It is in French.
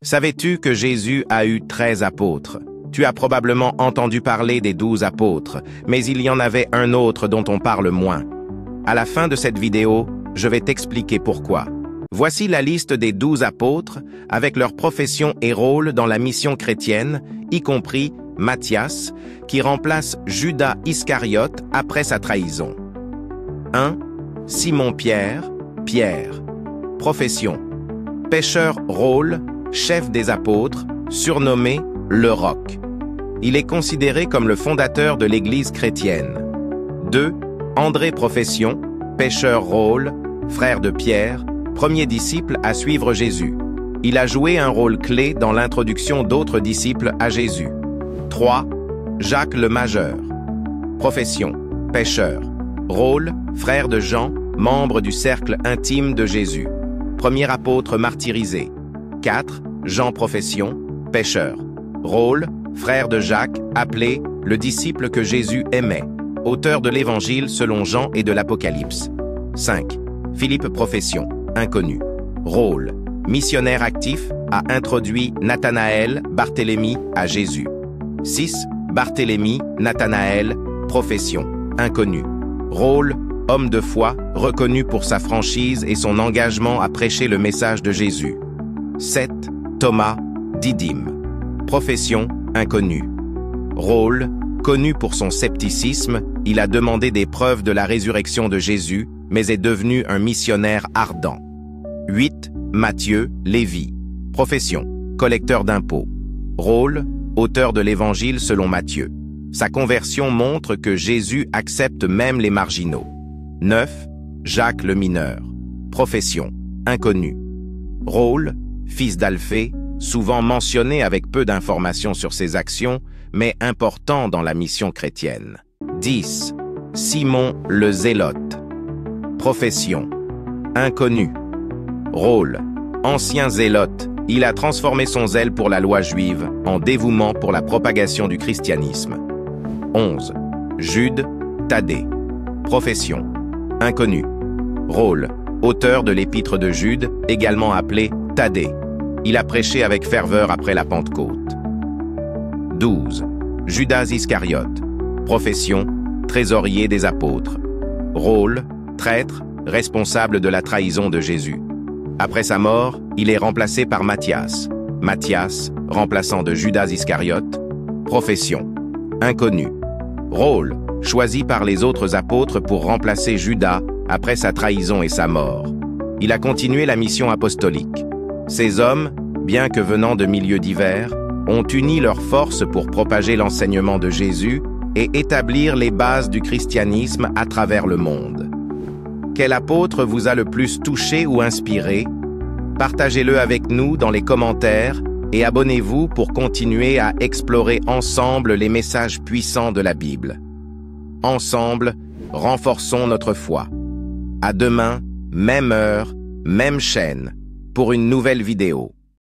Savais-tu que Jésus a eu 13 apôtres? Tu as probablement entendu parler des 12 apôtres, mais il y en avait un autre dont on parle moins. À la fin de cette vidéo, je vais t'expliquer pourquoi. Voici la liste des 12 apôtres, avec leurs professions et rôles dans la mission chrétienne, y compris Matthias, qui remplace Judas Iscariote après sa trahison. 1. Simon-Pierre, Pierre. Profession: pêcheur. Rôle: chef des apôtres, surnommé le Roc. Il est considéré comme le fondateur de l'Église chrétienne. 2. André. Profession: pêcheur. Rôle: frère de Pierre, premier disciple à suivre Jésus. Il a joué un rôle clé dans l'introduction d'autres disciples à Jésus. 3. Jacques le Majeur. Profession: pêcheur. Rôle: frère de Jean, membre du cercle intime de Jésus. Premier apôtre martyrisé. 4. Jean. Profession: pêcheur. Rôle: frère de Jacques, appelé le disciple que Jésus aimait, auteur de l'Évangile selon Jean et de l'Apocalypse. 5. Philippe. Profession: inconnu. Rôle: missionnaire actif, a introduit Nathanaël, Barthélemy à Jésus. 6. Barthélemy, Nathanaël. Profession: inconnu. Rôle: homme de foi, reconnu pour sa franchise et son engagement à prêcher le message de Jésus. 7. Thomas, Didyme. Profession: inconnu. Rôle: connu pour son scepticisme, il a demandé des preuves de la résurrection de Jésus, mais est devenu un missionnaire ardent. 8. Matthieu, Lévi. Profession: collecteur d'impôts. Rôle: auteur de l'Évangile selon Matthieu. Sa conversion montre que Jésus accepte même les marginaux. 9. Jacques le Mineur. Profession: inconnu. Rôle: fils d'Alphée, souvent mentionné avec peu d'informations sur ses actions, mais important dans la mission chrétienne. 10. Simon le Zélote. Profession: inconnu. Rôle: ancien zélote, il a transformé son zèle pour la loi juive en dévouement pour la propagation du christianisme. 11. Jude Thaddée. Profession: inconnu. Rôle: auteur de l'épître de Jude, également appelé Thaddée. Il a prêché avec ferveur après la Pentecôte. 12. Judas Iscariote. Profession: trésorier des apôtres. Rôle: traître, responsable de la trahison de Jésus. Après sa mort, il est remplacé par Matthias. Matthias, remplaçant de Judas Iscariote. Profession: inconnu. Rôle: choisi par les autres apôtres pour remplacer Judas après sa trahison et sa mort. Il a continué la mission apostolique. Ces hommes, bien que venant de milieux divers, ont uni leurs forces pour propager l'enseignement de Jésus et établir les bases du christianisme à travers le monde. Quel apôtre vous a le plus touché ou inspiré? Partagez-le avec nous dans les commentaires et abonnez-vous pour continuer à explorer ensemble les messages puissants de la Bible. Ensemble, renforçons notre foi. À demain, même heure, même chaîne, pour une nouvelle vidéo.